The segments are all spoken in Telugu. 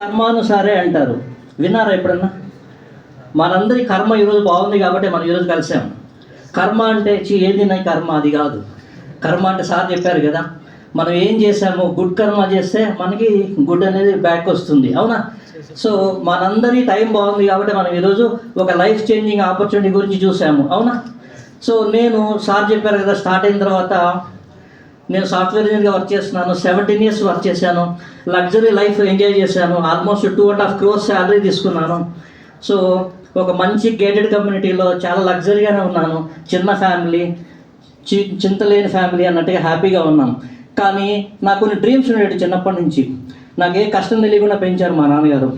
కర్మానుసారే అంటారు. విన్నారా ఎప్పుడన్నా? మనందరి కర్మ ఈరోజు బాగుంది కాబట్టి మనం ఈరోజు కలిసాం. కర్మ అంటే ఏది నా కర్మ అది కాదు. కర్మ అంటే సార్ చెప్పారు కదా, మనం ఏం చేసామో గుడ్ కర్మ చేస్తే మనకి గుడ్ అనేది బ్యాక్ వస్తుంది. అవునా? సో మనందరి టైం బాగుంది కాబట్టి మనం ఈరోజు ఒక లైఫ్ చేంజింగ్ ఆపర్చునిటీ గురించి చూసాము. అవునా? సో నేను సార్ చెప్పారు కదా, స్టార్ట్ అయిన తర్వాత నేను సాఫ్ట్వేర్ ఇంజనీర్గా వర్క్ చేస్తున్నాను. 17 years వర్క్ చేశాను. లగ్జరీ లైఫ్ ఎంజాయ్ చేశాను. ఆల్మోస్ట్ 2.5 crores శాలరీ తీసుకున్నాను. సో ఒక మంచి గేటెడ్ కమ్యూనిటీలో చాలా లగ్జరీగానే ఉన్నాను. చిన్న ఫ్యామిలీ, చింతలేని ఫ్యామిలీ అన్నట్టుగా హ్యాపీగా ఉన్నాను. కానీ నాకు కొన్ని డ్రీమ్స్ ఉండేవి చిన్నప్పటి నుంచి. నాకు ఏ కష్టం తెలియకుండా పెంచారు మా నాన్నగారు.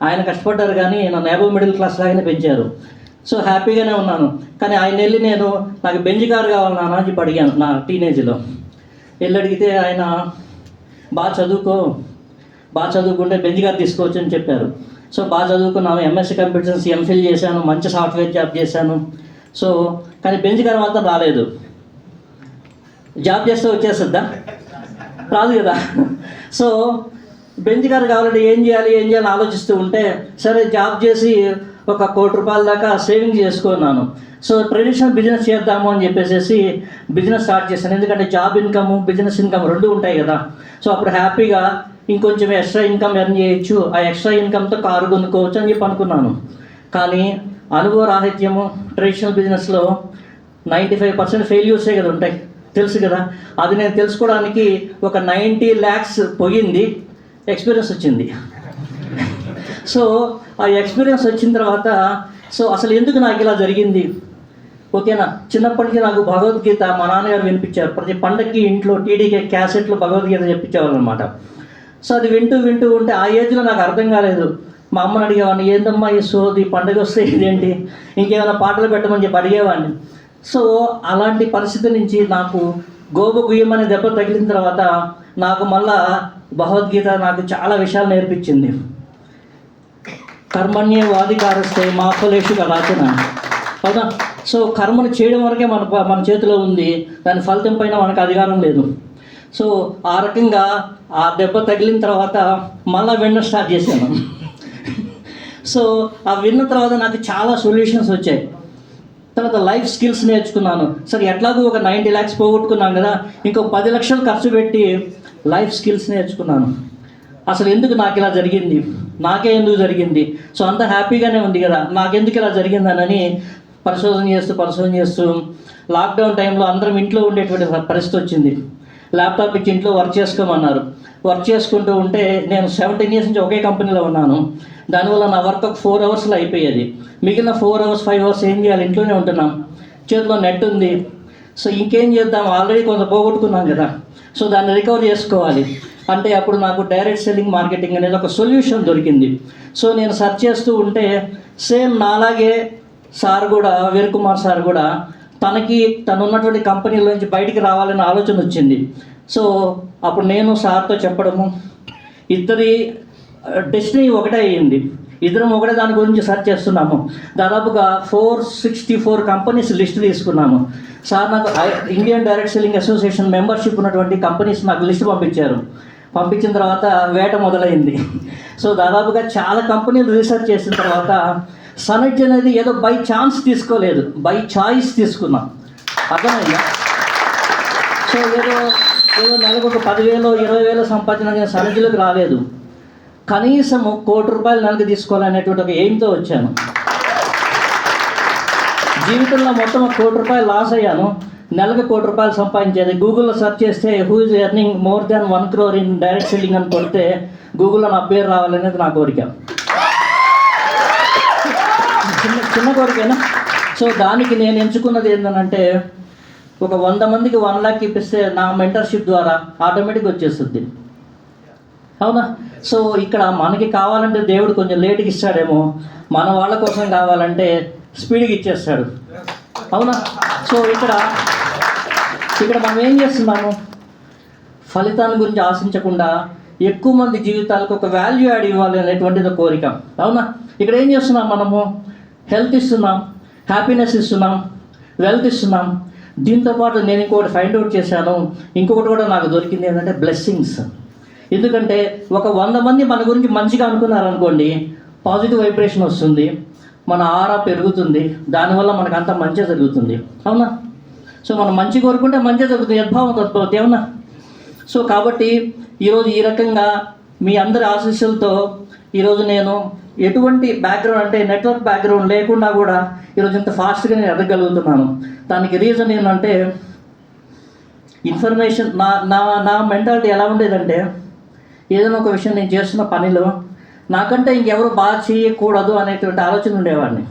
ఆయన కష్టపడ్డారు కానీ నన్ను అబవ్ మిడిల్ క్లాస్ లాగానే పెంచారు. సో హ్యాపీగానే ఉన్నాను. కానీ ఆయన వెళ్ళి నాకు బెంజ్ కారు కావాలి నాన్న అని చెప్పి అడిగాను నా టీనేజ్లో. వెళ్ళి అడిగితే ఆయన బాగా చదువుకుంటే బెంజ్ కారు తీసుకోవచ్చు అని చెప్పారు. సో బాగా చదువుకున్నాను. ఎంఎస్సీ కంప్యూటర్ సైన్స్, ఎంఫిల్ చేశాను. మంచి సాఫ్ట్వేర్ జాబ్ చేశాను. సో కానీ బెంజ్ కారు మాత్రం రాలేదు. జాబ్ చేస్తే వచ్చేస్తుందా? రాదు కదా. సో బెంజ్ కారు కావాలంటే ఏం చేయాలి ఆలోచిస్తూ ఉంటే, సరే జాబ్ చేసి ఒక 1 కోటి రూపాయల దాకా సేవింగ్ చేసుకున్నాను. సో ట్రెడిషనల్ బిజినెస్ చేద్దాము అని చెప్పేసి బిజినెస్ స్టార్ట్ చేశాను. ఎందుకంటే జాబ్ ఇన్కమ్, బిజినెస్ ఇన్కమ్ రెండు ఉంటాయి కదా. సో అప్పుడు హ్యాపీగా ఇంకొంచెం ఎక్స్ట్రా ఇన్కమ్ ఎర్న్ చేయొచ్చు, ఆ ఎక్స్ట్రా ఇన్కమ్తో కారు కొనుక్కోవచ్చు అని చెప్పి అనుకున్నాను. కానీ అనుభవ రాహిత్యము ట్రెడిషనల్ బిజినెస్లో 95% ఫెయిల్యూర్సే కదా ఉంటాయి, తెలుసు కదా. అది నేను తెలుసుకోవడానికి ఒక 90 lakhs పోయింది, ఎక్స్పీరియన్స్ వచ్చింది. సో ఆ ఎక్స్పీరియన్స్ వచ్చిన తర్వాత సో అసలు ఎందుకు నాకు ఇలా జరిగింది? ఓకేనా, చిన్నప్పటికీ నాకు భగవద్గీత మా నాన్నగారు వినిపించారు. ప్రతి పండగకి ఇంట్లో టీడీకే క్యాసెట్లు భగవద్గీత చెప్పించేవాళ్ళు అనమాట. సో అది వింటూ ఉంటే ఆ ఏజ్లో నాకు అర్థం కాలేదు. మా అమ్మని అడిగేవాడిని, ఏందమ్మా ఈ సోది, పండగ వస్తే ఇదేంటి, ఇంకేమైనా పాటలు పెట్టమని చెప్పి అడిగేవాడిని. సో అలాంటి పరిస్థితి నుంచి నాకు గోబు గుయ్యమనే దెబ్బ తగిలిన తర్వాత నాకు మళ్ళా భగవద్గీత నాకు చాలా విషయాలు నేర్పించింది. కర్మణ్యేవాధికారస్తే మా ఫలేషు కదాచన. అవునా? సో కర్మను చేయడం వరకే మన చేతిలో ఉంది, దాని ఫలితం పైన మనకు అధికారం లేదు. సో ఆ రకంగా ఆ దెబ్బ తగిలిన తర్వాత మళ్ళీ వినడం స్టార్ట్ చేశాను. సో ఆ విన్న తర్వాత నాకు చాలా సొల్యూషన్స్ వచ్చాయి. తర్వాత లైఫ్ స్కిల్స్ నేర్చుకున్నాను. సరే ఎట్లాగో ఒక 90 lakhs పోగొట్టుకున్నాను కదా, ఇంకో 10 లక్షలు ఖర్చు పెట్టి లైఫ్ స్కిల్స్ నేర్చుకున్నాను. అసలు ఎందుకు నాకు ఇలా జరిగింది, నాకే ఎందుకు జరిగింది, సో అంత హ్యాపీగానే ఉంది కదా, నాకెందుకు ఇలా జరిగిందనని పరిశోధన చేస్తూ లాక్డౌన్ టైంలో అందరం ఇంట్లో ఉండేటువంటి పరిస్థితి వచ్చింది. ల్యాప్టాప్ ఇచ్చి ఇంట్లో వర్క్ చేసుకోమన్నారు. వర్క్ చేసుకుంటూ ఉంటే నేను 17 years నుంచి ఒకే కంపెనీలో ఉన్నాను. దానివల్ల నా వర్క్ ఒక 4 hours అయిపోయేది. మిగిలిన 4 hours 5 hours ఏం చేయాలి, ఇంట్లోనే ఉంటున్నాం, చేతిలో నెట్ ఉంది. సో ఇంకేం చేద్దాం, ఆల్రెడీ కొంత పోగొట్టుకున్నాం కదా, సో దాన్ని రికవర్ చేసుకోవాలి అంటే అప్పుడు నాకు డైరెక్ట్ సెల్లింగ్ మార్కెటింగ్ అనేది ఒక సొల్యూషన్ దొరికింది. సో నేను సెర్చ్ చేస్తూ ఉంటే సేమ్ నాలాగే సార్ కూడా, వీరకుమార్ సార్ కూడా తను ఉన్నటువంటి కంపెనీల నుంచి బయటికి రావాలనే ఆలోచన వచ్చింది. సో అప్పుడు నేను సార్తో చెప్పడము, ఇద్దరి డెస్టినీ ఒకటే అయ్యింది. ఇద్దరం ఒకటే దాని గురించి సెర్చ్ చేస్తున్నాము. దాదాపుగా 464 కంపెనీస్ లిస్ట్ తీసుకున్నాము. సార్ నాకు Indian direct selling association membership ఉన్నటువంటి కంపెనీస్ నాకు లిస్ట్ పంపించారు. పంపించిన తర్వాత వేట మొదలైంది. సో దాదాపుగా చాలా కంపెనీలు రీసెర్చ్ చేసిన తర్వాత సనెడ్జ్ అనేది ఏదో బై ఛాన్స్ తీసుకోలేదు, బై చాయిస్ తీసుకున్నాం. అర్థమైందా? సో ఏదో నెలకు ఒక 10,000 20,000 సంపాదించిన సనెడ్జ్లోకి రాలేదు. కనీసం 1 కోటి రూపాయలు నెలకు తీసుకోవాలనేటువంటి ఒక ఎయిమ్తో వచ్చాను. జీవితంలో మొత్తం 1 కోటి రూపాయలు లాస్ అయ్యాను. నెలకు 1 కోటి రూపాయలు సంపాదించేది. గూగుల్లో సెర్చ్ చేస్తే who is earning more than 1 crore in direct selling అని కొడితే గూగుల్లో నా పేరు రావాలనేది నా కోరిక. చిన్న కోరికైనా. సో దానికి నేను ఎంచుకున్నది ఏంటంటే, ఒక 100 మందికి 1 lakh ఇప్పిస్తే నా మెంటర్షిప్ ద్వారా ఆటోమేటిక్గా వచ్చేస్తుంది. అవునా? సో ఇక్కడ మనకి కావాలంటే దేవుడు కొంచెం లేట్గా ఇస్తాడేమో, మన వాళ్ళ కోసం కావాలంటే స్పీడ్గా ఇచ్చేస్తాడు. అవునా? సో ఇక్కడ మనం ఏం చేస్తున్నాము, ఫలితాన్ని గురించి ఆశించకుండా ఎక్కువ మంది జీవితాలకు ఒక వాల్యూ యాడ్ ఇవ్వాలి అనేటువంటిది కోరిక. అవునా? ఇక్కడ ఏం చేస్తున్నాం, మనము హెల్త్ ఇస్తున్నాం, హ్యాపీనెస్ ఇస్తున్నాం, వెల్త్ ఇస్తున్నాం. దీంతోపాటు నేను ఇంకొకటి ఫైండ్ అవుట్ చేశాను, ఇంకొకటి కూడా నాకు దొరికింది ఏంటంటే బ్లెస్సింగ్స్. ఎందుకంటే ఒక 100 మంది మన గురించి మంచిగా అనుకున్నారనుకోండి, పాజిటివ్ వైబ్రేషన్ వస్తుంది, మన ఆరా పెరుగుతుంది, దానివల్ల మనకు అంత మంచి జరుగుతుంది. అవునా? సో మనం మంచి కోరుకుంటే మంచి జరుగుతుంది, యద్భావం తత్పవతి. అవునా? సో కాబట్టి ఈరోజు ఈ రకంగా మీ అందరి ఆశీస్సులతో ఈరోజు నేను ఎటువంటి బ్యాక్గ్రౌండ్ అంటే నెట్వర్క్ బ్యాక్గ్రౌండ్ లేకుండా కూడా ఈరోజు ఇంత ఫాస్ట్గా నేను ఎదగలుగుతున్నాను. దానికి రీజన్ ఏంటంటే ఇన్ఫర్మేషన్. నా నా నా మెంటాలిటీ ఎలా ఉండేదంటే, ఏదైనా ఒక విషయం నేను చేస్తున్న పనిలో నాకంటే ఇంకెవరు బాగా చేయకూడదు అనేటువంటి ఆలోచన ఉండేవాడిని.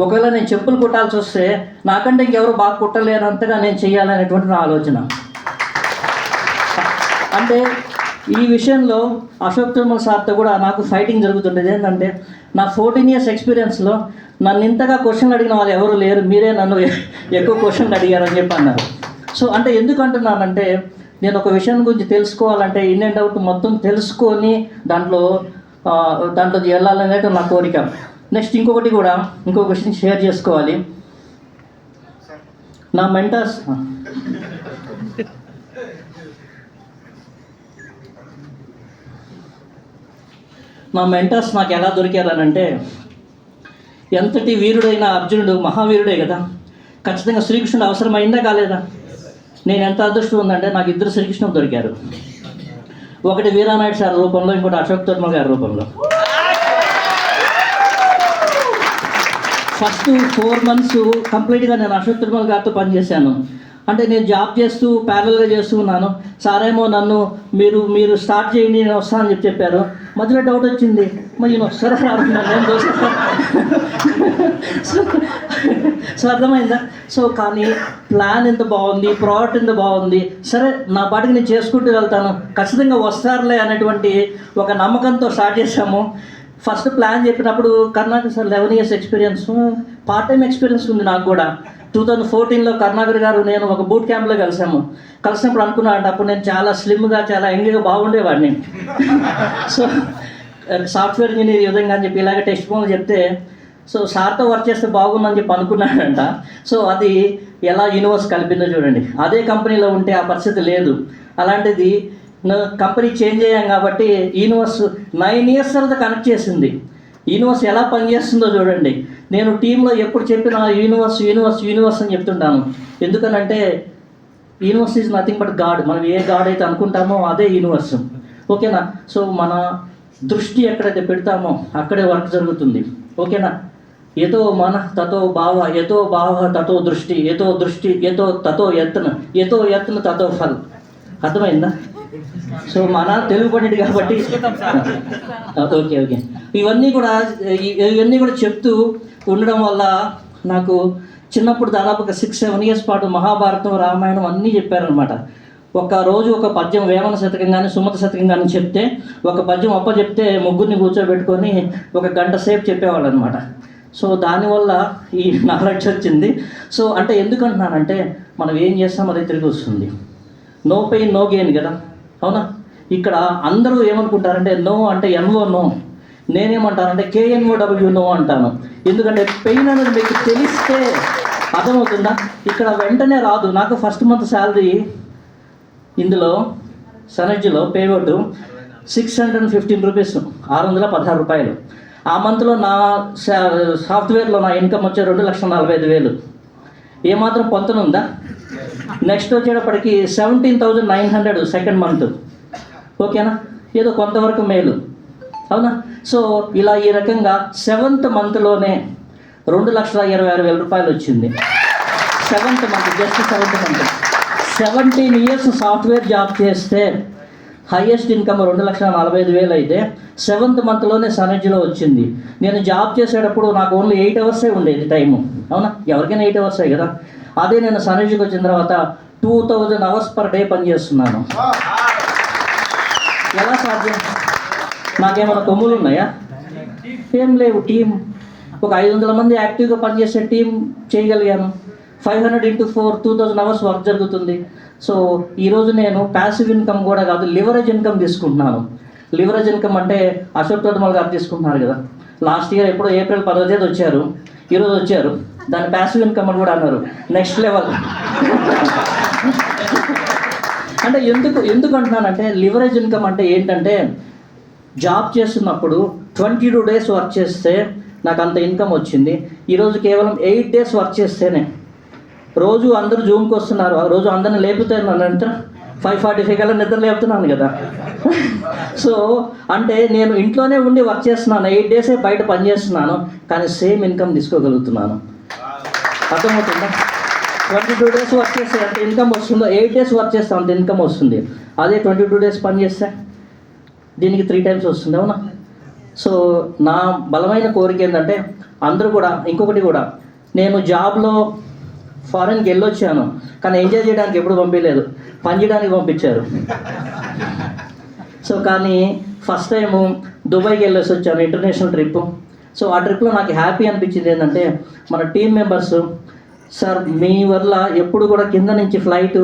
ఒకవేళ నేను చెప్పులు కుట్టాల్సి వస్తే నాకంటే ఇంకెవరు బాగా కుట్టలేనంతగా నేను చేయాలనేటువంటి నా ఆలోచన. అంటే ఈ విషయంలో అశోక్ తిరుమల సార్తో కూడా నాకు ఫైటింగ్ జరుగుతుండేది. ఏంటంటే నా 14 years ఎక్స్పీరియన్స్లో నన్ను ఇంతగా క్వశ్చన్లు అడిగిన వాళ్ళు ఎవరు లేరు, మీరే నన్ను ఎక్కువ క్వశ్చన్లు అడిగారని చెప్పి అన్నారు. సో అంటే ఎందుకు అంటున్నానంటే, నేను ఒక విషయం గురించి తెలుసుకోవాలంటే ఇన్ అండ్ అవుట్ మొత్తం తెలుసుకొని దాంట్లో వెళ్ళాలనేది నా కోరిక. నెక్స్ట్ ఇంకొక విషయం షేర్ చేసుకోవాలి. నా మెంటర్స్ నాకు ఎలా దొరికారనంటే, ఎంతటి వీరుడైన అర్జునుడు మహావీరుడే కదా, ఖచ్చితంగా శ్రీకృష్ణుడు అవసరమైందా కాలేదా? నేను ఎంత అదృష్టం ఉందంటే నాకు 2 శ్రీకృష్ణుడు దొరికారు. ఒకటి వీరానాయుడు సార్ రూపంలో, ఇంకోటి అశోక్ తిరుమల గారి రూపంలో. ఫస్ట్ 4 months కంప్లీట్గా నేను అశోక్ తిరుమల గారితో పనిచేశాను. అంటే నేను జాబ్ చేస్తూ ప్యారల్గా చేస్తూ ఉన్నాను. సారేమో నన్ను మీరు స్టార్ట్ చేయండి, నేను వస్తానని చెప్పారు. మధ్యలో డౌట్ వచ్చింది, మరి నేను వస్తారా నేను చూస్తాను. సో అర్థమైందా? సో కానీ ప్లాన్ ఎంత బాగుంది, ప్రోడక్ట్ ఎంత బాగుంది, సరే నా పాటికి నేను చేసుకుంటూ వెళ్తాను, ఖచ్చితంగా వస్తారులే అనేటువంటి ఒక నమ్మకంతో స్టార్ట్ చేశాము. ఫస్ట్ ప్లాన్ చెప్పినప్పుడు Karnakar sir 11 years experience, part time experience ఉంది నాకు కూడా. 2014లో కర్ణాకర్ గారు నేను ఒక బూట్ క్యాంప్లో కలిసినప్పుడు అనుకున్నాను, అప్పుడు నేను చాలా స్లిమ్గా చాలా యంగ్గా బాగుండేవాడిని. సో సాఫ్ట్వేర్ ఇంజనీర్ ఈ విధంగా అని చెప్పి ఇలాగ టెస్ట్ ఫోన్లు చెప్తే, సో సార్తో వర్క్ చేస్తే బాగుందని చెప్పి అనుకున్నాడంట. సో అది ఎలా యూనివర్స్ కలిపిందో చూడండి. అదే కంపెనీలో ఉంటే ఆ పరిస్థితి లేదు. అలాంటిది కంపెనీ చేంజ్ అయ్యాం కాబట్టి యూనివర్స్ 9 years తర్వాత కనెక్ట్ చేసింది. యూనివర్స్ ఎలా పనిచేస్తుందో చూడండి. నేను టీంలో ఎప్పుడు చెప్పినా యూనివర్స్ అని చెప్తుంటాను. ఎందుకనంటే universe is nothing but God. మనం ఏ గాడ్ అయితే అనుకుంటామో అదే యూనివర్స్. ఓకేనా? సో మన దృష్టి ఎక్కడైతే పెడతామో అక్కడే వర్క్ జరుగుతుంది. ఓకేనా? యతో మనః తతో భావ, యతో భావ తతో దృష్టి, యతో దృష్టి యతో తతో యత్న, యతో యత్న తతో ఫల్. అర్థమైందా? సో మన తెలుగు పండిట్ కాబట్టి ఓకే ఇవన్నీ కూడా చెప్తూ ఉండడం వల్ల నాకు చిన్నప్పుడు దాదాపు ఒక 6-7 years పాటు మహాభారతం, రామాయణం అన్నీ చెప్పారనమాట. ఒక రోజు ఒక పద్యం వేమన శతకం కానీ సుమత శతకం కానీ చెప్తే, ఒక పద్యం చెప్తే ముగ్గురిని కూర్చోబెట్టుకొని 1 గంట సేపు చెప్పేవాళ్ళు అనమాట. సో దానివల్ల ఈ నాలెడ్జ్ వచ్చింది. సో అంటే ఎందుకంటున్నానంటే, మనం ఏం చేస్తాం అదే తిరిగి వస్తుంది. నో పెయిన్ నో గెయిన్ కదా. అవునా? ఇక్కడ అందరూ ఏమనుకుంటారంటే నో అంటే NO నో, నేనేమంటానంటే KNOW నో అంటాను. ఎందుకంటే పెయిన్ అనేది మీకు తెలిస్తే అర్థమవుతుందా? ఇక్కడ వెంటనే రాదు. నాకు ఫస్ట్ మంత్ శాలరీ ఇందులో సనర్జీలో పేమెంట్ 615 rupees, 616 రూపాయలు. ఆ మంత్లో నా సాఫ్ట్వేర్లో నా ఇన్కమ్ వచ్చే 2,45,000. ఏమాత్రం పొంతనుందా? నెక్స్ట్ వచ్చేటప్పటికి 17,900 సెకండ్ మంత్. ఓకేనా? ఏదో కొంతవరకు మేలు. అవునా? సో ఇలా ఈ రకంగా 7th monthలోనే 2,26,000 రూపాయలు వచ్చింది. 7th month, just 7th month. 17 years software job చేస్తే హైయెస్ట్ ఇన్కమ్ 2,45,000 అయితే 7th monthలోనే సనర్జీలో వచ్చింది. నేను జాబ్ చేసేటప్పుడు నాకు ఓన్లీ 8 hours ఉండేది టైము. అవునా? ఎవరికైనా 8 hours కదా. అదే నేను సనర్జీకి వచ్చిన తర్వాత 2,000 hours per day పనిచేస్తున్నాను. ఎలా సాధ్యం? నాకేమైనా కొమ్ములు ఉన్నాయా? ఏం లేవు. టీం ఒక 500 మంది యాక్టివ్గా పనిచేసే టీం చేయగలిగాను. 500 into 4 2,000 hours వర్క్ జరుగుతుంది. సో ఈరోజు నేను ప్యాసివ్ ఇన్కమ్ కూడా కాదు, లివరేజ్ ఇన్కమ్ తీసుకుంటున్నాను. లివరేజ్ ఇన్కమ్ అంటే అశోక్ తిరుమల గారు తీసుకుంటున్నారు కదా. లాస్ట్ ఇయర్ ఎప్పుడో April 10th వచ్చారు, ఈరోజు వచ్చారు. దాన్ని ప్యాసివ్ ఇన్కమ్ అని కూడా అన్నారు. Next level. అంటే ఎందుకు అంటున్నానంటే లివరేజ్ ఇన్కమ్ అంటే ఏంటంటే, జాబ్ చేస్తున్నప్పుడు 22 days వర్క్ చేస్తే నాకు అంత ఇన్కమ్ వచ్చింది. ఈరోజు కేవలం 8 days వర్క్ చేస్తేనే, రోజు అందరూ జూమ్కి వస్తున్నారు, రోజు అందరిని లేపుతాను నిద్ర 5:45 కల్లా నిద్ర లేపుతున్నాను కదా. సో అంటే నేను ఇంట్లోనే ఉండి వర్క్ చేస్తున్నాను, 8 days బయట పని చేస్తున్నాను, కానీ సేమ్ ఇన్కమ్ తీసుకోగలుగుతున్నాను. అర్థమవుతుందా? 22 days వర్క్ చేస్తే అంత ఇన్కమ్ వస్తుందో, 8 days వర్క్ చేస్తే అంత ఇన్కమ్ వస్తుంది. అదే 22 days పని చేస్తే దీనికి 3 times వస్తుంది. అవునా? సో నా బలమైన కోరిక ఏంటంటే, అందరూ కూడా ఇంకొకటి కూడా, నేను జాబ్లో ఫారెన్కి వెళ్ళొచ్చాను, కానీ ఎంజాయ్ చేయడానికి ఎప్పుడు పంపించలేదు, పని చేయడానికి పంపించారు. సో కానీ ఫస్ట్ టైము దుబాయ్కి వెళ్ళేసి వచ్చాను, ఇంటర్నేషనల్ ట్రిప్. సో ఆ ట్రిప్లో నాకు హ్యాపీ అనిపించింది ఏంటంటే, మన టీం మెంబర్స్, సార్ మీ వల్ల ఎప్పుడు కూడా కింద నుంచి ఫ్లైటు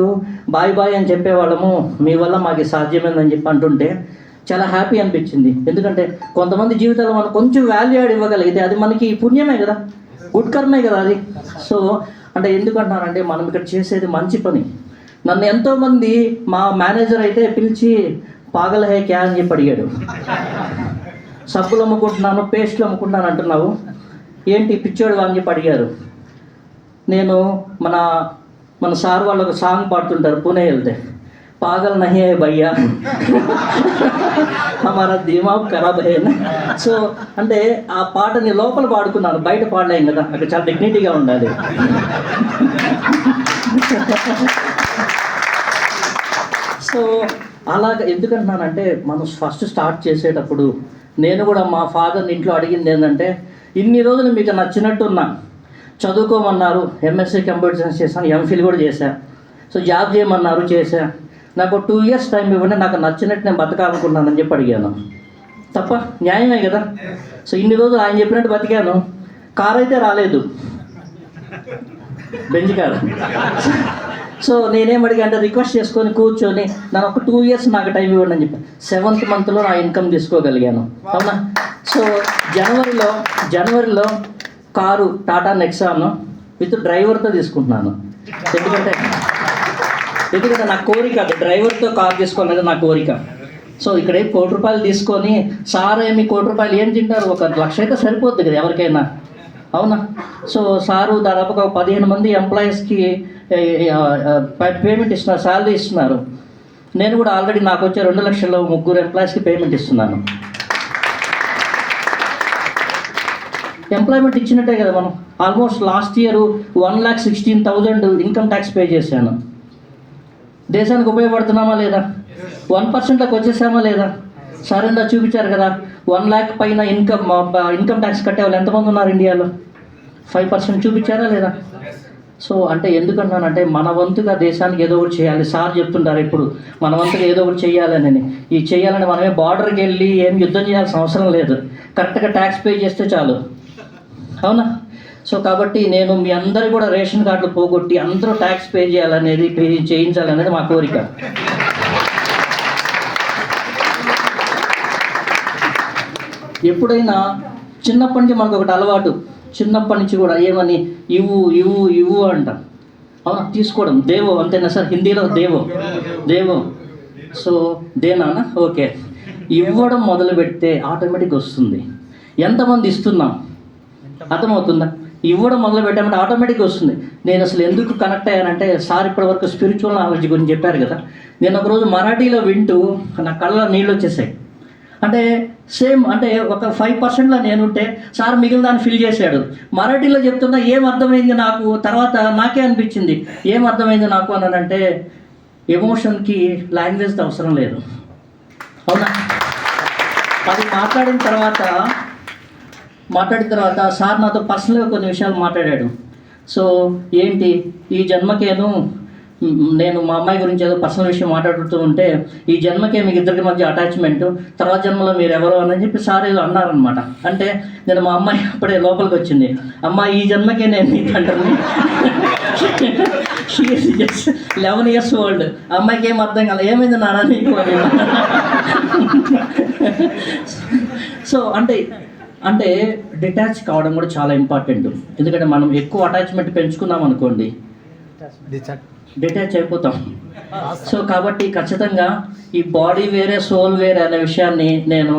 బాయ్ అని చెప్పేవాళ్ళము, మీ వల్ల మాకు సాధ్యమైందని చెప్పి అంటుంటే చాలా హ్యాపీ అనిపించింది. ఎందుకంటే కొంతమంది జీవితాల్లో మనం కొంచెం వాల్యూ యాడ్ ఇవ్వగలిగితే అది మనకి పుణ్యమే కదా, గుడ్ కర్మే కదా అది. సో అంటే ఎందుకంటున్నానంటే, మనం ఇక్కడ చేసేది మంచి పని. నన్ను ఎంతోమంది మా మేనేజర్ అయితే పిలిచి పాగల్ హే క్యా అని చెప్పి అడిగాడు. సబ్బులు అమ్ముకుంటున్నాను, పేస్ట్లు అమ్ముకుంటున్నాను అంటున్నావు, ఏంటి పిచ్చోడు అని చెప్పి అడిగారు. నేను మన సార్ వాళ్ళు ఒక సాంగ్ పాడుతుంటారు పూణే వెళ్తే, పాగల్ నహీ హై భయ్యా హమారా దిమాగ్ ఖరాబ్ హై. సో అంటే ఆ పాటని లోపల పాడుకున్నాను, బయట పాడలేం కదా, అక్కడ చాలా డిగ్నిటీగా ఉండాలి. సో అలాగ ఎందుకంటున్నానంటే, మనం ఫస్ట్ స్టార్ట్ చేసేటప్పుడు నేను కూడా మా ఫాదర్ని ఇంట్లో అడిగింది ఏంటంటే, ఇన్ని రోజులు మీకు నచ్చినట్టున్నా, చదువుకోమన్నారు, ఎంఎస్సీ కంప్యూటర్ సైన్స్ చేశాను, ఎంఫిల్ కూడా చేశాను. సో జాబ్ చేయమన్నారు, చేశా. నాకు 2 years టైం ఇవ్వండి, నాకు నచ్చినట్టు నేను బతకాలనుకున్నానని చెప్పి అడిగాను. తప్ప న్యాయమే కదా. సో ఇన్ని రోజులు ఆయన చెప్పినట్టు బతికాను. కారు అయితే రాలేదు, బెంజ్ కారు. సో నేనేం అడిగా అంటే, రిక్వెస్ట్ చేసుకొని కూర్చొని నన్ను ఒక 2 years నాకు టైం ఇవ్వండి అని చెప్పి 7th monthలో నా ఇన్కమ్ తీసుకోగలిగాను. అవునా? సో జనవరిలో కారు టాటా నెక్సాన్ విత్ డ్రైవర్తో తీసుకుంటున్నాను. ఎందుకంటే నా కోరిక అది, డ్రైవర్తో కార్ తీసుకోవాలనేది నా కోరిక. సో ఇక్కడ 1 కోటి రూపాయలు తీసుకొని, సార్ ఏమి 1 కోటి రూపాయలు ఏం తింటారు, 1 లక్ష అయితే సరిపోద్ది కదా ఎవరికైనా. అవునా? సో సారు దాదాపుగా 15 మంది ఎంప్లాయీస్కి పేమెంట్ ఇస్తున్నారు, శాలరీ ఇస్తున్నారు. నేను కూడా ఆల్రెడీ నాకు వచ్చే 2 లక్షల్లో 3 ఎంప్లాయీస్కి పేమెంట్ ఇస్తున్నాను. ఎంప్లాయ్మెంట్ ఇచ్చినట్టే కదా మనం. Almost last year 1,16,000 income tax pay చేశాను. దేశానికి ఉపయోగపడుతున్నామా లేదా? 1%లకు వచ్చేసామా లేదా? సరేనా చూపించారు కదా. 1 lakh పైన ఇన్కమ్ ట్యాక్స్ కట్టేవాళ్ళు ఎంతమంది ఉన్నారు ఇండియాలో? 5% చూపించారా లేదా? సో అంటే ఎందుకంటానంటే, మన వంతుగా దేశానికి ఏదో ఒకటి చేయాలి. సార్ చెప్తుంటారు ఇప్పుడు, మన వంతుగా ఏదో ఒకటి చేయాలని. ఈ చేయాలని మనమే బార్డర్కి వెళ్ళి ఏం యుద్ధం చేయాల్సిన అవసరం లేదు, కరెక్ట్గా ట్యాక్స్ పే చేస్తే చాలు. అవునా? సో కాబట్టి నేను మీ అందరూ కూడా రేషన్ కార్డులు పోగొట్టి అందరూ ట్యాక్స్ పే చేయాలనేది, పే చేయించాలనేది మా కోరిక. ఎప్పుడైనా చిన్నప్పటి నుంచి మనకు ఒకటి అలవాటు, చిన్నప్పటి నుంచి కూడా ఏమని ఇవ్వు అంట. అవునా? తీసుకోవడం, దేవో అంతేనా సార్? హిందీలో దేవో. సో దేనానా? ఓకే. ఇవ్వడం మొదలు పెడితే ఆటోమేటిక్ వస్తుంది. ఎంతమంది ఇస్తున్నాం అర్థమవుతుందా? ఇవ్వడం మొదలు పెట్టామంటే ఆటోమేటిక్గా వస్తుంది. నేను అసలు ఎందుకు కనెక్ట్ అయ్యానంటే, సార్ ఇప్పటివరకు స్పిరిచువల్ నాలెడ్జ్ గురించి చెప్పారు కదా. నేను ఒకరోజు మరాఠీలో వింటూ నా కళ్ళలో నీళ్ళు వచ్చేసాయి. అంటే సేమ్ అంటే ఒక 5%లో నేనుంటే సార్ మిగిలిన దాన్ని ఫిల్ చేశాడు. మరాఠీలో చెప్తున్నా ఏం అర్థమైంది నాకు, తర్వాత నాకే అనిపించింది ఏం అర్థమైంది నాకు అని అంటే, ఎమోషన్కి లాంగ్వేజ్ అవసరం లేదు. అవునా? అది మాట్లాడిన తర్వాత సార్ నాతో పర్సనల్గా కొన్ని విషయాలు మాట్లాడాడు. సో ఏంటి, ఈ జన్మకేను నేను మా అమ్మాయి గురించి ఏదో పర్సనల్ విషయం మాట్లాడుతూ ఉంటే, ఈ జన్మకే మీకు ఇద్దరికి మధ్య అటాచ్మెంటు, తర్వాత జన్మలో మీరు ఎవరో అని చెప్పి సార్ ఏదో అన్నారనమాట. అంటే నేను మా అమ్మాయి అప్పుడే లోపలికి వచ్చింది, అమ్మ ఈ జన్మకే నేను నీ తండ్రిని. She is just 11 years old. అమ్మాయికి ఏం అర్థం కాలేదు, ఏమైంది నాన్న నీకు అని. సో అంటే డిటాచ్ కావడం కూడా చాలా ఇంపార్టెంట్. ఎందుకంటే మనం ఎక్కువ అటాచ్మెంట్ పెంచుకున్నాం అనుకోండి, డిటాచ్ అయిపోతాం. సో కాబట్టి ఖచ్చితంగా ఈ బాడీ వేరే సోల్ వేరే అనే విషయాన్ని నేను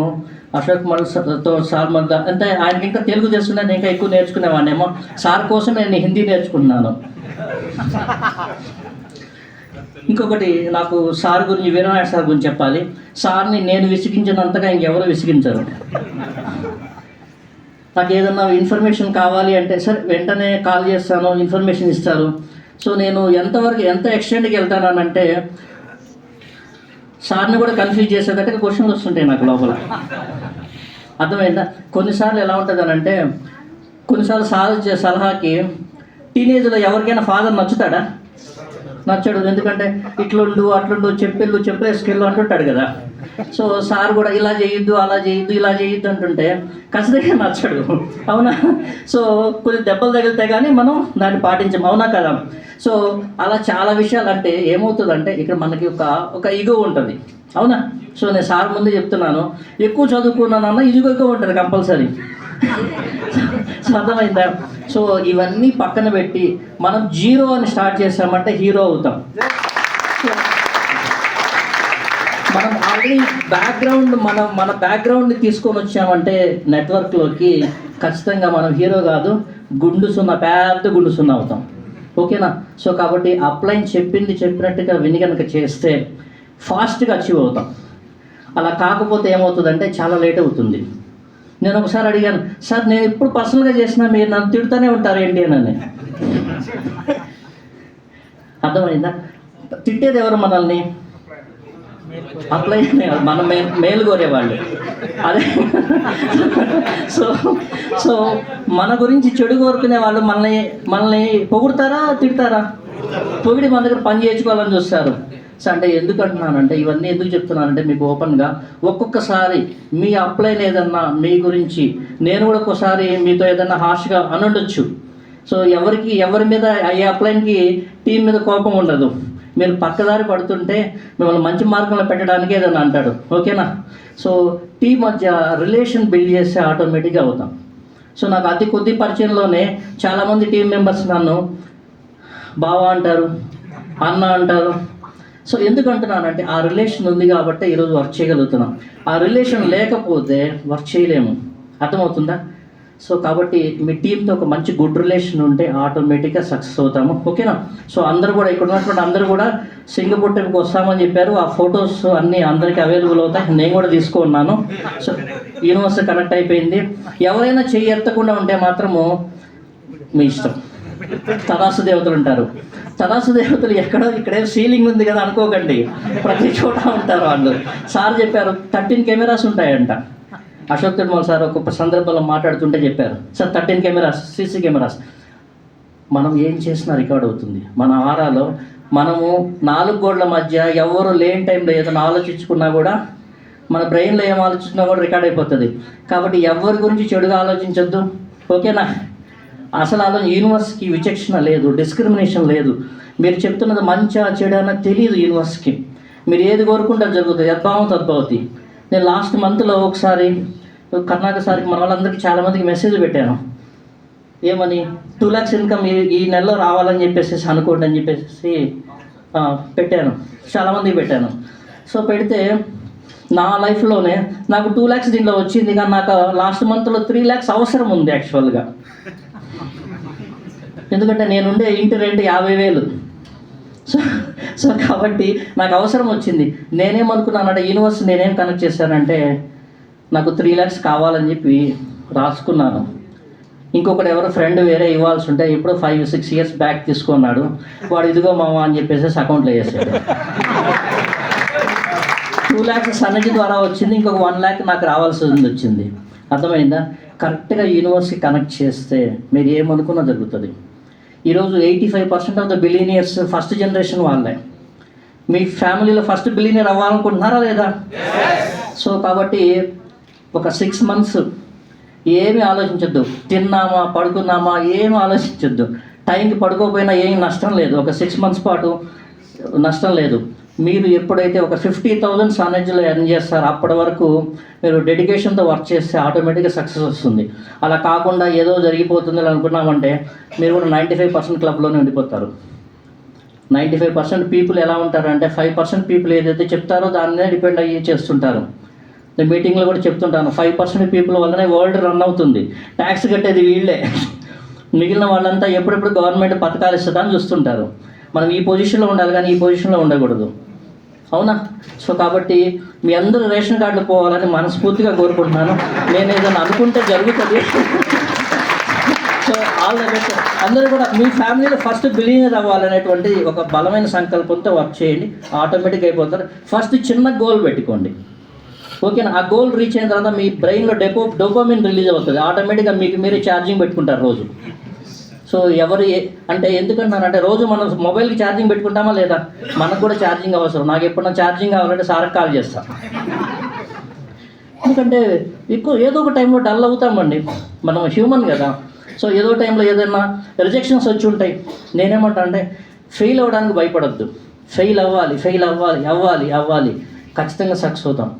అశోక్ కుమార్తో సార్ మధ్య అంటే ఆయనకి ఇంకా తెలుగు తెలుసుకున్నా నేను ఇంకా ఎక్కువ నేర్చుకునేవాడినేమో. సార్ కోసం నేను హిందీ నేర్చుకున్నాను. ఇంకొకటి నాకు సార్ గురించి వీరనారాయణ సార్ గురించి చెప్పాలి. సార్ని నేను విసిగించినంతగా ఇంకెవరు విసిగించరు. నాకు ఏదన్నా ఇన్ఫర్మేషన్ కావాలి అంటే సరే వెంటనే కాల్ చేస్తాను, ఇన్ఫర్మేషన్ ఇస్తారు. సో నేను ఎంత ఎక్స్టెండ్కి వెళ్తానంటే సార్ని కూడా కన్ఫ్యూజ్ చేసేటట్టుగా క్వశ్చన్లు వస్తుంటాయి నాకు లోపల. అర్థమైందా? కొన్నిసార్లు ఎలా ఉంటుంది అని అంటే కొన్నిసార్లు సార్ ఇచ్చే సలహాకి టీనేజ్లో ఎవరికైనా ఫాదర్ నచ్చుతాడా? నచ్చాడు. ఎందుకంటే ఇట్లుండు అట్లుండు చెప్పేసుకెళ్ళు అంటుంటాడు కదా. సో సార్ కూడా ఇలా చేయొద్దు అలా చేయొద్దు ఇలా చేయొద్దు అంటుంటే ఖచ్చితంగా నచ్చాడు. అవునా? సో కొన్ని దెబ్బలు తగిలితే కానీ మనం దాన్ని పాటించాం. అవునా కదా? సో అలా చాలా విషయాలు అంటే ఏమవుతుందంటే ఇక్కడ మనకి ఒక ఈగో ఉంటుంది. అవునా? సో నేను సార్ ముందే చెప్తున్నాను, ఎక్కువ చదువుకున్నానన్న ఈగో ఉంటుంది కంపల్సరీ. అర్థమైందా? సో ఇవన్నీ పక్కన పెట్టి మనం జీరో అని స్టార్ట్ చేసామంటే హీరో అవుతాం. మనం ఆల్రెడీ మన బ్యాక్గ్రౌండ్ని తీసుకొని వచ్చామంటే నెట్వర్క్లోకి ఖచ్చితంగా మనం హీరో కాదు, పెద్ద గుండు సున్నా అవుతాం. ఓకేనా? సో కాబట్టి అప్లైన్ చెప్పినట్టుగా విని కనుక చేస్తే ఫాస్ట్గా అచీవ్ అవుతాం. అలా కాకపోతే ఏమవుతుందంటే చాలా లేట్ అవుతుంది. నేను ఒకసారి అడిగాను, సార్ నేను ఇప్పుడు పర్సనల్గా చేసినా మీరు నన్ను తిడుతూనే ఉంటారు ఏంటి అని. అర్థమైందా? తిట్టేది ఎవరు మనల్ని? అప్లై మన మేలు కోరేవాళ్ళు. అదే సో మన గురించి చెడు కోరుకునే వాళ్ళు మనల్ని పొగుడతారా తిడతారా? పొగిడి మన దగ్గర పని చేయించుకోవాలని చూస్తారు. సో అంటే ఎందుకు అంటున్నానంటే ఇవన్నీ ఎందుకు చెప్తున్నానంటే మీకు ఓపెన్గా ఒక్కొక్కసారి మీ అప్లైన్ ఏదన్నా మీ గురించి నేను కూడా ఒక్కోసారి మీతో ఏదన్నా హార్ష్గా అనుండొచ్చు. సో ఎవరి మీద అయ్యే అప్లైన్కి టీం మీద కోపం ఉండదు. మీరు పక్కదారి పడుతుంటే మిమ్మల్ని మంచి మార్గంలో పెట్టడానికి ఏదన్నా అంటాడు. ఓకేనా? సో టీం మధ్య రిలేషన్ బిల్డ్ చేస్తే ఆటోమేటిక్గా అవుతాం. సో నాకు అతి కొద్ది పరిచయంలోనే చాలామంది టీం మెంబర్స్ నన్ను బావా అంటారు, అన్న అంటారు. సో ఎందుకు అంటున్నానంటే ఆ రిలేషన్ ఉంది కాబట్టి ఈరోజు వర్క్ చేయగలుగుతున్నాం. ఆ రిలేషన్ లేకపోతే వర్క్ చేయలేము. అర్థమవుతుందా? సో కాబట్టి మీ టీంతో ఒక మంచి గుడ్ రిలేషన్ ఉంటే ఆటోమేటిక్గా సక్సెస్ అవుతాము. ఓకేనా? సో అందరూ కూడా ఇక్కడ ఉన్నటువంటి అందరూ కూడా సింగపూర్ ట్రిప్కి వస్తామని చెప్పారు. ఆ ఫొటోస్ అన్నీ అందరికీ అవైలబుల్ అవుతాయి. నేను కూడా తీసుకున్నాను. సో యూనివర్సిటీ కనెక్ట్ అయిపోయింది. ఎవరైనా చెయ్యి ఎత్తకుండా ఉంటే మాత్రము మీ ఇష్టం. తదాసు దేవతలు ఉంటారు. తదాసు దేవతలు ఇక్కడే సీలింగ్ ఉంది కదా అనుకోకండి, ప్రతి చోట ఉంటారు వాళ్ళు. సార్ చెప్పారు 13 కెమెరాస్ ఉంటాయంట. అశోక్ తిరుమల సార్ ఒక సందర్భంలో మాట్లాడుతుంటే చెప్పారు, సార్ 13 కెమెరాస్ సీసీ కెమెరాస్. మనం ఏం చేసినా రికార్డ్ అవుతుంది. మన ఆరాలో మనము 4 గోడల మధ్య ఎవరు లేని టైంలో ఏదైనా ఆలోచించుకున్నా కూడా మన బ్రెయిన్లో ఏం ఆలోచించినా కూడా రికార్డ్ అయిపోతుంది. కాబట్టి ఎవరి గురించి చెడుగా ఆలోచించొద్దు. ఓకేనా? అసలు యూనివర్స్కి విచక్షణ లేదు, డిస్క్రిమినేషన్ లేదు. మీరు చెప్తున్నది మంచిగా చెడు అన్నది తెలియదు యూనివర్స్కి. మీరు ఏది కోరుకుంటే జరుగుతుంది. యద్భావం తద్భవతి. నేను లాస్ట్ మంత్లో ఒకసారి కర్ణాటక సార్కి మన వాళ్ళందరికీ చాలామందికి మెసేజ్ పెట్టాను. ఏమని 2 lakhs ఇన్కమ్ ఈ నెలలో రావాలని చెప్పేసి అనుకోండి అని చెప్పేసి పెట్టాను. చాలామందికి పెట్టాను. సో పెడితే నా లైఫ్లోనే నాకు 2 lakhs దీంట్లో వచ్చింది. కానీ నాకు లాస్ట్ మంత్లో 3 lakhs అవసరం ఉంది యాక్చువల్గా. ఎందుకంటే నేనుండే ఇంటి రెంట్ 50,000. సో కాబట్టి నాకు అవసరం వచ్చింది. నేనేమనుకున్నానంటే యూనివర్స్ నేనేం కనెక్ట్ చేశానంటే నాకు 3 lakhs కావాలని చెప్పి రాసుకున్నాను. ఇంకొకటి ఎవరో ఫ్రెండ్ వేరే ఇవ్వాల్సి ఉంటే ఇప్పుడు 5-6 years బ్యాక్ తీసుకున్నాడు. వాడు ఇదిగో మామ అని చెప్పేసి అకౌంట్లో వేసాడు. 2 lakhs సన్నజి ద్వారా వచ్చింది. ఇంకొక 1 lakh నాకు రావాల్సింది వచ్చింది. అర్థమైందా? కరెక్ట్గా యూనివర్స్కి కనెక్ట్ చేస్తే మీరు ఏమనుకున్నా జరుగుతుంది. ఈరోజు 85% of the billionaires first generation వాళ్ళే. మీ ఫ్యామిలీలో ఫస్ట్ బిలియనియర్ అవ్వాలనుకుంటున్నారా లేదా? సో కాబట్టి ఒక 6 months ఏమీ ఆలోచించొద్దు. తిన్నామా పడుకున్నామా ఏమీ ఆలోచించొద్దు. టైంకి పడుకోకపోయినా ఏం నష్టం లేదు. ఒక 6 months పాటు నష్టం లేదు. మీరు ఎప్పుడైతే ఒక 50,000 సన్నజ్లో ఎర్న్ చేస్తారో అప్పటి వరకు మీరు డెడికేషన్తో వర్క్ చేస్తే ఆటోమేటిక్గా సక్సెస్ వస్తుంది. అలా కాకుండా ఏదో జరిగిపోతుంది అనుకున్నామంటే మీరు కూడా 95% క్లబ్లోనే ఉండిపోతారు. 95% పీపుల్ ఎలా ఉంటారంటే 5% పీపుల్ ఏదైతే చెప్తారో దాన్నే డిపెండ్ అయ్యి చేస్తుంటారు. నేను మీటింగ్లో కూడా చెప్తుంటాను, 5% పీపుల్ వల్లనే వరల్డ్ రన్ అవుతుంది. ట్యాక్స్ కట్టేది వీళ్ళే, మిగిలిన వాళ్ళంతా ఎప్పుడెప్పుడు గవర్నమెంట్ పథకాలు ఇస్తుందని చూస్తుంటారు. మనం ఈ పొజిషన్లో ఉండాలి కానీ ఈ పొజిషన్లో ఉండకూడదు, అవునా? సో కాబట్టి మీ అందరూ రేషన్ కార్డులు పోవాలని మనస్ఫూర్తిగా కోరుకుంటున్నాను. నేను ఏదైనా అనుకుంటే జరుగుతుంది. So all the best. అందరూ కూడా మీ ఫ్యామిలీలో ఫస్ట్ బిలియనర్ అవ్వాలనేటువంటి ఒక బలమైన సంకల్పంతో వర్క్ చేయండి, ఆటోమేటిక్గా అయిపోతారు. ఫస్ట్ చిన్న గోల్ పెట్టుకోండి, ఓకేనా? ఆ గోల్ రీచ్ అయిన తర్వాత మీ బ్రెయిన్లో డోపామిన్ రిలీజ్ అవుతుంది, ఆటోమేటిక్గా మీకు మీరే ఛార్జింగ్ పెట్టుకుంటారు రోజు. సో ఎవరు అంటే ఎందుకంటానంటే రోజు మనం మొబైల్కి ఛార్జింగ్ పెట్టుకుంటామా లేదా? మనకు కూడా ఛార్జింగ్ అవసరం. నాకు ఎప్పుడన్నా ఛార్జింగ్ కావాలంటే సార్కి కాల్ చేస్తాను. ఎందుకంటే ఎక్కువ ఏదో ఒక టైంలో డల్ అవుతామండి, మనం హ్యూమన్ కదా. సో ఏదో టైంలో ఏదైనా రిజెక్షన్స్ వచ్చి ఉంటాయి. నేనేమంటా అంటే ఫెయిల్ అవ్వడానికి భయపడద్దు, ఫెయిల్ అవ్వాలి, ఖచ్చితంగా సక్సెస్ అవుతాం.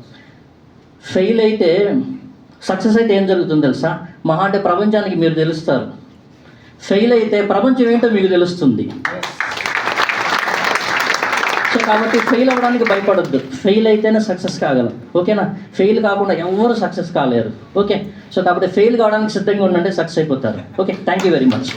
ఫెయిల్ అయితే సక్సెస్ అయితే ఏం జరుగుతుందో తెలుసా? మహా అంటే ప్రపంచానికి మీరు తెలుస్తారు. ఫెయిల్ అయితే ప్రపంచం ఏంటో మీకు తెలుస్తుంది. సో కాబట్టి ఫెయిల్ అవ్వడానికి భయపడొద్దు, ఫెయిల్ అయితేనే సక్సెస్ కాగలం, ఓకేనా? ఫెయిల్ కాకుండా ఎవరు సక్సెస్ కాలేరు, ఓకే? సో కాబట్టి ఫెయిల్ కావడానికి సిద్ధంగా ఉండండి, సక్సెస్ అయిపోతారు. Okay, thank you very much.